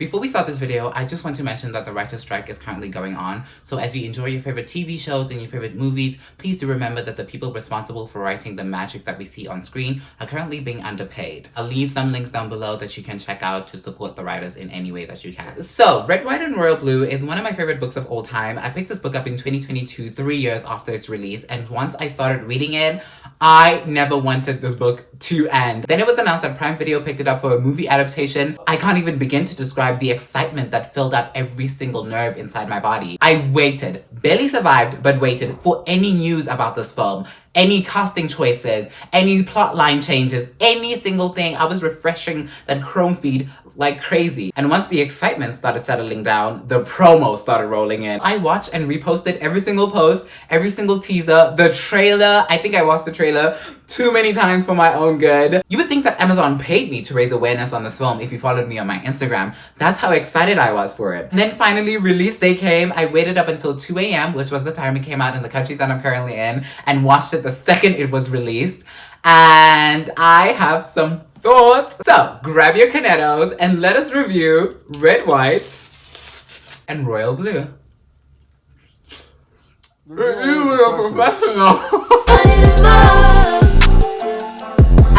Before we start this video, I just want to mention that the writer's strike is currently going on. So as you enjoy your favorite TV shows and your favorite movies, please do remember that the people responsible for writing the magic that we see on screen are currently being underpaid. I'll leave some links down below that you can check out to support the writers in any way that you can. So, Red, White, and Royal Blue is one of my favorite books of all time. I picked this book up in 2022, 3 years after its release, and once I started reading it, I never wanted this book to end. Then it was announced that Prime Video picked it up for a movie adaptation. I can't even begin to describe the excitement that filled up every single nerve inside my body. I waited, barely survived, but waited for any news about this film. Any casting choices, any plotline changes, any single thing. I was refreshing that Chrome feed like crazy. And once the excitement started settling down, the promo started rolling in. I watched and reposted every single post, every single teaser, the trailer. I think I watched the trailer too many times for my own good. You would think that Amazon paid me to raise awareness on this film if you followed me on my Instagram. That's how excited I was for it. And then finally, release day came. I waited up until 2 a.m., which was the time it came out in the country that I'm currently in, and watched it the second it was released. And I have some thoughts. So, grab your canettos and let us review Red, White, and Royal Blue. You are professional.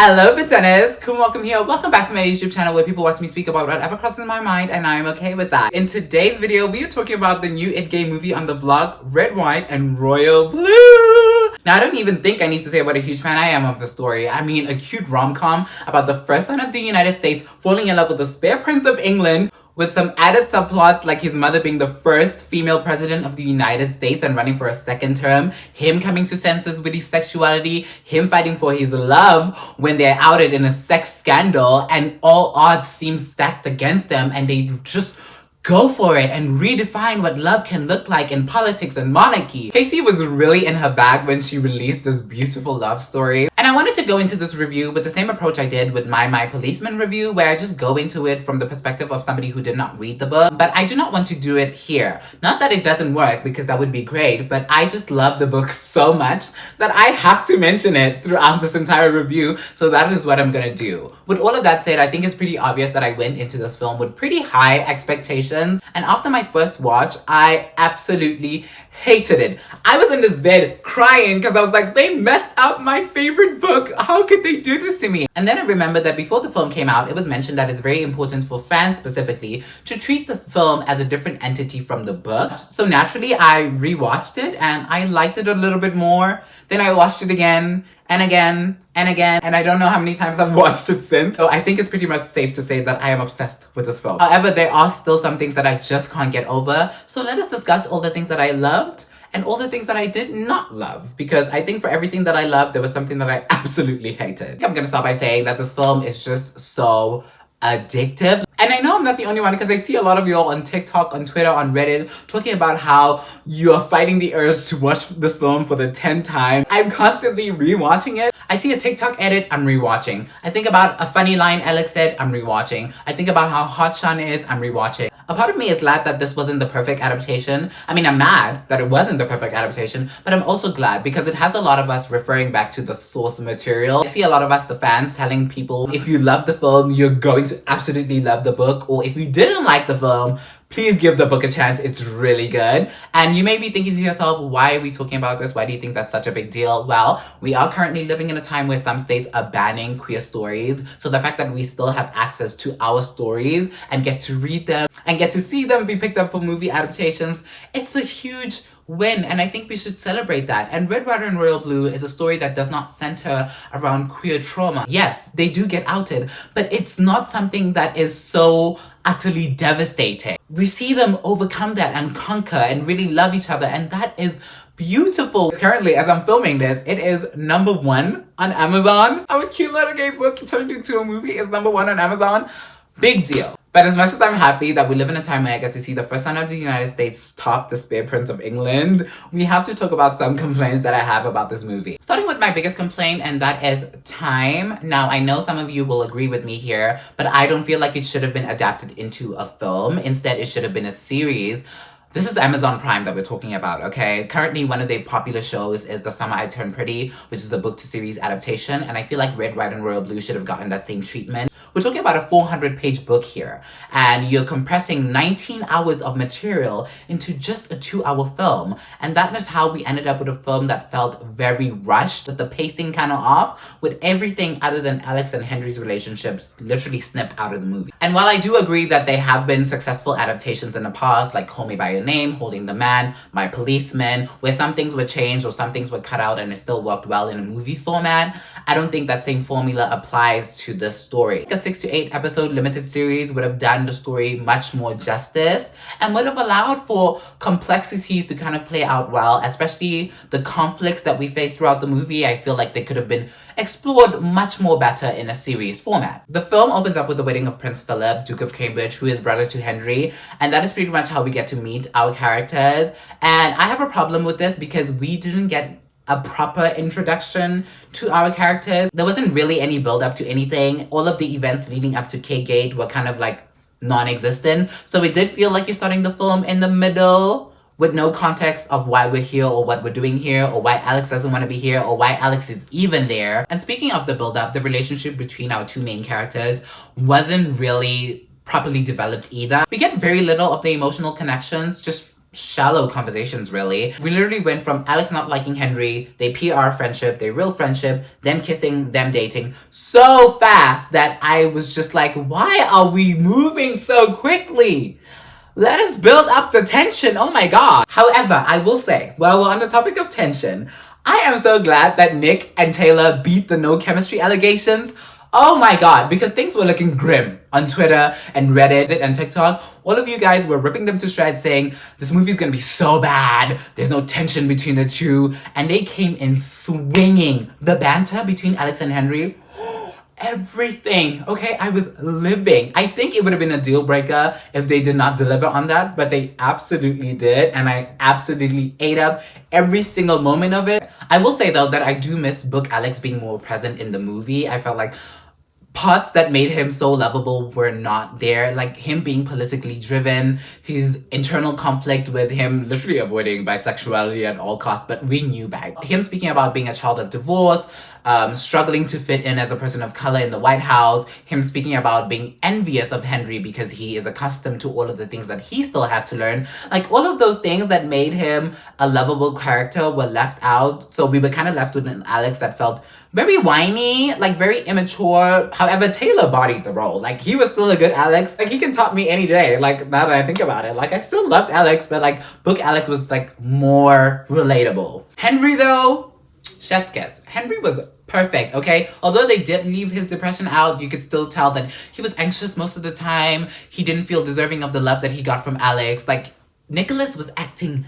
Hello Bandannas, Khumo, welcome here. Welcome back to my YouTube channel where people watch me speak about whatever crosses my mind, and I am okay with that. In today's video, we are talking about the new It Gay movie on the block, Red, White, and Royal Blue. Now, I don't even think I need to say what a huge fan I am of the story. I mean, a cute rom-com about the first son of the United States falling in love with the spare prince of England, with some added subplots like his mother being the first female president of the United States and running for a second term, him coming to senses with his sexuality, him fighting for his love when they're outed in a sex scandal, and all odds seem stacked against them, and they just go for it and redefine what love can look like in politics and monarchy. Casey was really in her bag when she released this beautiful love story. And I wanted to go into this review with the same approach I did with My Policeman review, where I just go into it from the perspective of somebody who did not read the book. But I do not want to do it here. Not that it doesn't work, because that would be great, but I just love the book so much that I have to mention it throughout this entire review, so that is what I'm gonna do. With all of that said, I think it's pretty obvious that I went into this film with pretty high expectations. And after my first watch, I absolutely hated it. I was in this bed crying because I was like, they messed up my favorite book. How could they do this to me? And then I remembered that before the film came out, it was mentioned that it's very important for fans specifically to treat the film as a different entity from the book. So naturally, I rewatched it and I liked it a little bit more. Then I watched it again and again and again, and I don't know how many times I've watched it since. So I think it's pretty much safe to say that I am obsessed with this film. However, there are still some things that I just can't get over. So let us discuss all the things that I loved and all the things that I did not love, because I think for everything that I loved, there was something that I absolutely hated. I'm gonna start by saying that this film is just so addictive. And I know I'm not the only one, because I see a lot of y'all on TikTok, on Twitter, on Reddit talking about how you're fighting the urge to watch this film for the 10th time. I'm constantly rewatching it. I see a TikTok edit, I'm rewatching. I think about a funny line Alex said, I'm rewatching. I think about how hot Sean is, I'm rewatching. A part of me is glad that this wasn't the perfect adaptation. I mean, I'm mad that it wasn't the perfect adaptation, but I'm also glad because it has a lot of us referring back to the source material. I see a lot of us, the fans, telling people, if you love the film, you're going to absolutely love the book, or if you didn't like the film, please give the book a chance, it's really good. And you may be thinking to yourself, why are we talking about this? Why do you think that's such a big deal? Well, we are currently living in a time where some states are banning queer stories. So the fact that we still have access to our stories and get to read them and get to see them be picked up for movie adaptations, it's a huge win, and I think we shote celebrate that. And Red, White, and Royal Blue is a story that does not center around queer trauma. Yes, they do get outed, but it's not something that is so utterly devastating. We see them overcome that and conquer and really love each other, and that is beautiful. Currently, as I'm filming this, it is #1 on Amazon. Our cute little gay book turned into a movie is #1 on Amazon. Big deal. But as much as I'm happy that we live in a time where I get to see the first son of the United States top the spare prince of England, we have to talk about some complaints that I have about this movie. Starting with my biggest complaint, and that is time. Now, I know some of you will agree with me here, but I don't feel like it should have been adapted into a film. Instead, it should have been a series. This is Amazon Prime that we're talking about, okay? Currently, one of their popular shows is The Summer I Turned Pretty, which is a book-to-series adaptation, and I feel like Red, White, and Royal Blue should have gotten that same treatment. We're talking about a 400-page book here, and you're compressing 19 hours of material into just a 2-hour film, and that is how we ended up with a film that felt very rushed, with the pacing kind of off, with everything other than Alex and Henry's relationships literally snipped out of the movie. And while I do agree that there have been successful adaptations in the past, like Call Me By Your Name, Holding the Man, My Policeman, where some things were changed or some things were cut out and it still worked well in a movie format, I don't think that same formula applies to this story. A 6 to 8 episode limited series would have done the story much more justice and would have allowed for complexities to kind of play out well, especially the conflicts that we face throughout the movie. I feel like they could have been explored much more better in a series format. The film opens up with the wedding of Prince Philip, Duke of Cambridge, who is brother to Henry, and that is pretty much how we get to meet our characters. And I have a problem with this because we didn't get a proper introduction to our characters. There wasn't really any build up to anything. All of the events leading up to K-Gate were kind of like non-existent. So it did feel like you're starting the film in the middle with no context of why we're here or what we're doing here or why Alex doesn't want to be here or why Alex is even there. And speaking of the build-up, the relationship between our two main characters wasn't really properly developed either. We get very little of the emotional connections, just shallow conversations really. We literally went from Alex not liking Henry, they PR friendship, they real friendship, them kissing, them dating so fast that I was just like, why are we moving so quickly? Let us build up the tension, oh my god. However, I will say, while we're on the topic of tension, I am so glad that Nick and Taylor beat the no chemistry allegations. Oh my god, because things were looking grim on Twitter and Reddit and TikTok. All of you guys were ripping them to shreds saying, this movie's gonna be so bad, there's no tension between the two, and they came in swinging. The banter between Alex and Henry, everything, okay? I was living. I think it would have been a deal breaker if they did not deliver on that, but they absolutely did, and I absolutely ate up every single moment of it. I will say though that I do miss Book Alex being more present in the movie. I felt like parts that made him so lovable were not there, like him being politically driven, his internal conflict with him literally avoiding bisexuality at all costs, but we knew back. Him speaking about being a child of divorce, struggling to fit in as a person of color in the White House, him speaking about being envious of Henry because he is accustomed to all of the things that he still has to learn. Like all of those things that made him a lovable character were left out, so we were kind of left with an Alex that felt very whiny, like very immature. However, Taylor bodied the role. Like he was still a good Alex. Like he can top me any day. Like now that I think about it, like I still loved Alex, but like Book Alex was like more relatable. Henry though, chef's kiss. Henry was perfect, okay? Although they did leave his depression out, you could still tell that he was anxious most of the time. He didn't feel deserving of the love that he got from Alex. Like Nicholas was acting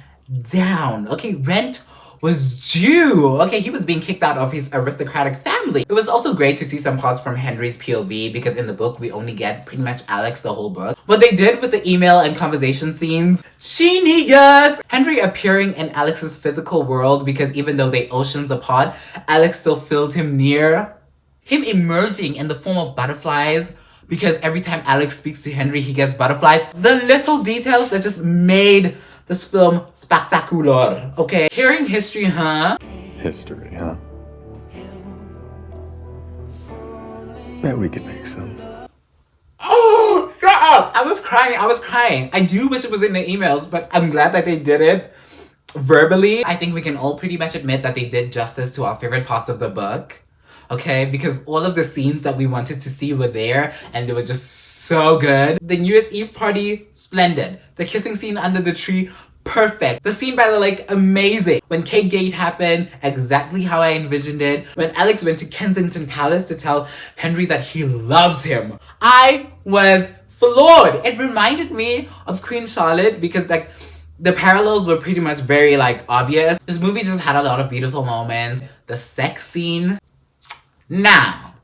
down, okay? Rent was due. Okay, he was being kicked out of his aristocratic family. It was also great to see some parts from Henry's POV because in the book, we only get pretty much Alex the whole book. What they did with the email and conversation scenes, genius! Henry appearing in Alex's physical world because even though they oceans apart, Alex still feels him near. Him emerging in the form of butterflies because every time Alex speaks to Henry, he gets butterflies. The little details that just made this film spectacular, okay? Hearing history, huh? History, huh? Bet we could make some. Oh, shut up! I was crying. I do wish it was in the emails, but I'm glad that they did it verbally. I think we can all pretty much admit that they did justice to our favorite parts of the book. Okay, because all of the scenes that we wanted to see were there and they were just so good. The New Year's Eve party, splendid. The kissing scene under the tree, perfect. The scene by the lake, amazing. When K-Gate happened, exactly how I envisioned it. When Alex went to Kensington Palace to tell Henry that he loves him, I was floored. It reminded me of Queen Charlotte because like the parallels were pretty much very like obvious. This movie just had a lot of beautiful moments. The sex scene. Now,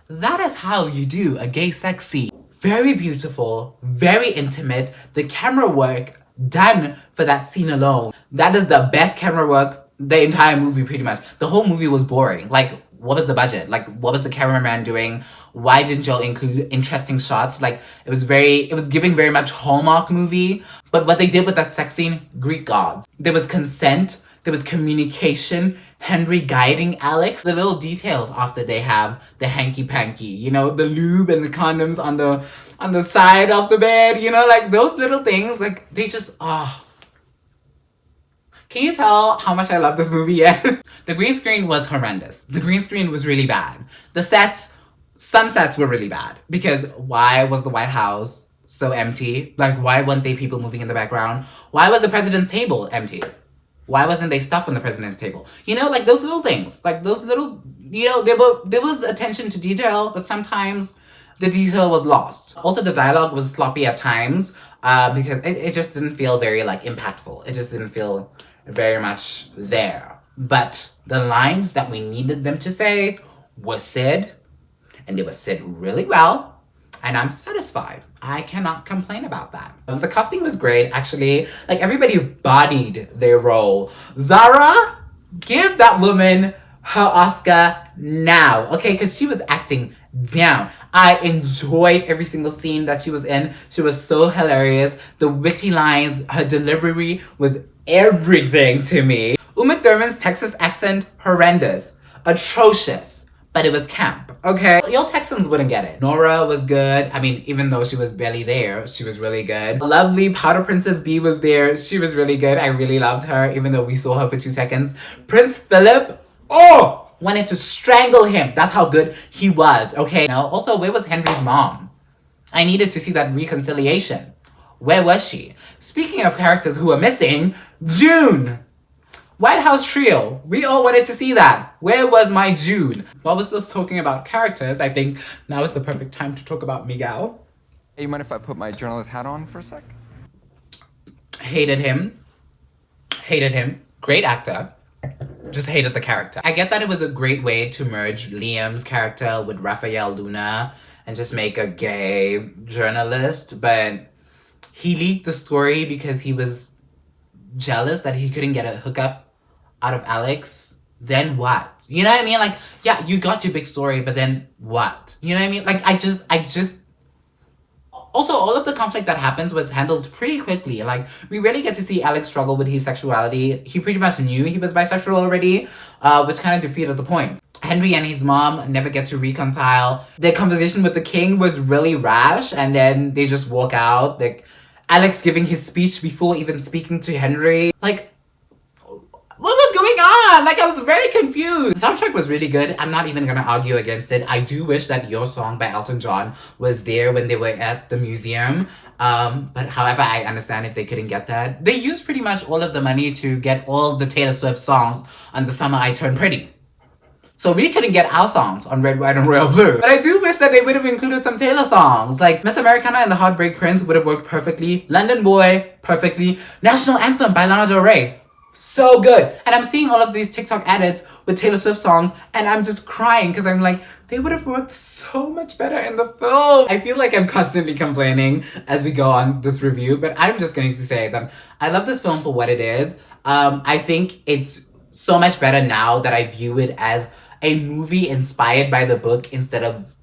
that is how you do a gay sex scene. Very beautiful, very intimate. The camera work done for that scene alone. That is the best camera work the entire movie pretty much. The whole movie was boring. Like, what was the budget? Like, what was the cameraman doing? Why didn't y'all include interesting shots? Like, it was giving very much Hallmark movie. But what they did with that sex scene, Greek gods. There was consent, there was communication, Henry guiding Alex. The little details after they have the hanky-panky, you know, the lube and the condoms on the side of the bed, you know, like those little things, like they just, oh. Can you tell how much I love this movie yet? The green screen was horrendous. The green screen was really bad. The sets, some sets were really bad because why was the White House so empty? Like, why weren't they people moving in the background? Why was the president's table empty? Why wasn't there stuff on the president's table? You know, like those little things, like those little, you know, there was attention to detail, but sometimes the detail was lost. Also, the dialogue was sloppy at times because it just didn't feel very like impactful. It just didn't feel very much there. But the lines that we needed them to say were said, and they were said really well, and I'm satisfied. I cannot complain about that. The casting was great, actually. Like, everybody bodied their role. Zara, give that woman her Oscar now, okay? Because she was acting down. I enjoyed every single scene that she was in. She was so hilarious. The witty lines, her delivery was everything to me. Uma Thurman's Texas accent, horrendous, atrocious, but it was camp, okay? Y'all Texans wouldn't get it. Nora was good. I mean, even though she was barely there, she was really good. Lovely Powder Princess B was there. She was really good. I really loved her, even though we saw her for 2 seconds. Prince Philip, oh! Wanted to strangle him. That's how good he was, okay? Now, also, where was Henry's mom? I needed to see that reconciliation. Where was she? Speaking of characters who are missing, June! White House trio. We all wanted to see that. Where was my June? While we're still talking about characters, I think now is the perfect time to talk about Miguel. Hey, you mind if I put my journalist hat on for a sec? Hated him. Hated him. Great actor. Just hated the character. I get that it was a great way to merge Liam's character with Rafael Luna and just make a gay journalist, but he leaked the story because he was jealous that he couldn't get a hookup out of Alex. Then what? You know what I mean? Like, yeah, you got your big story, but then what? You know what I mean? Like, I just... Also, all of the conflict that happens was handled pretty quickly. Like, we really get to see Alex struggle with his sexuality. He pretty much knew he was bisexual already, which kind of defeated the point. Henry and his mom never get to reconcile. Their conversation with the king was really rash, and then they just walk out. Like, Alex giving his speech before even speaking to Henry. Like, what was going on? Like, I was very confused. The soundtrack was really good. I'm not even gonna argue against it. I do wish that Your Song by Elton John was there when they were at the museum. But however, I understand if they couldn't get that. They used pretty much all of the money to get all the Taylor Swift songs on The Summer I Turned Pretty. So we couldn't get our songs on Red, White, and Royal Blue. But I do wish that they would have included some Taylor songs. Like, Miss Americana and the Heartbreak Prince would have worked perfectly. London Boy, perfectly. National Anthem by Lana Del Rey. So good. And I'm seeing all of these TikTok edits with Taylor Swift songs, and I'm just crying because I'm like, they would have worked so much better in the film. I feel like I'm constantly complaining as we go on this review, but I'm just going to say that I love this film for what it is. I think it's so much better now that I view it as a movie inspired by the book instead of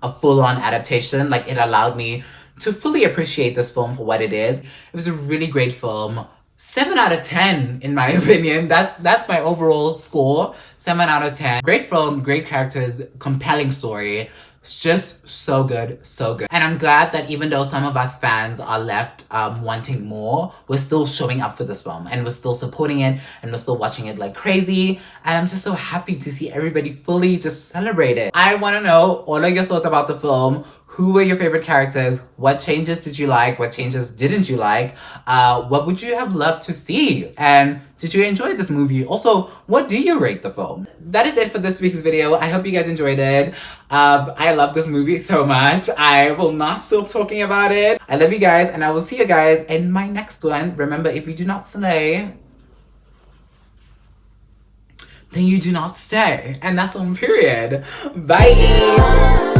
a full-on adaptation. Like, it allowed me to fully appreciate this film for what it is. It was a really great film. 7 out of 10, in my opinion. That's my overall score. 7 out of 10. Great film, great characters, compelling story. It's just so good, so good. And I'm glad that even though some of us fans are left wanting more, we're still showing up for this film and we're still supporting it and we're still watching it like crazy. And I'm just so happy to see everybody fully just celebrate it. I want to know all of your thoughts about the film. Who were your favorite characters? What changes did you like? What changes didn't you like? What would you have loved to see? And did you enjoy this movie? Also, what do you rate the film? That is it for this week's video. I hope you guys enjoyed it. I love this movie so much. I will not stop talking about it. I love you guys, and I will see you guys in my next one. Remember, if you do not slay, then you do not stay. And that's on period. Bye!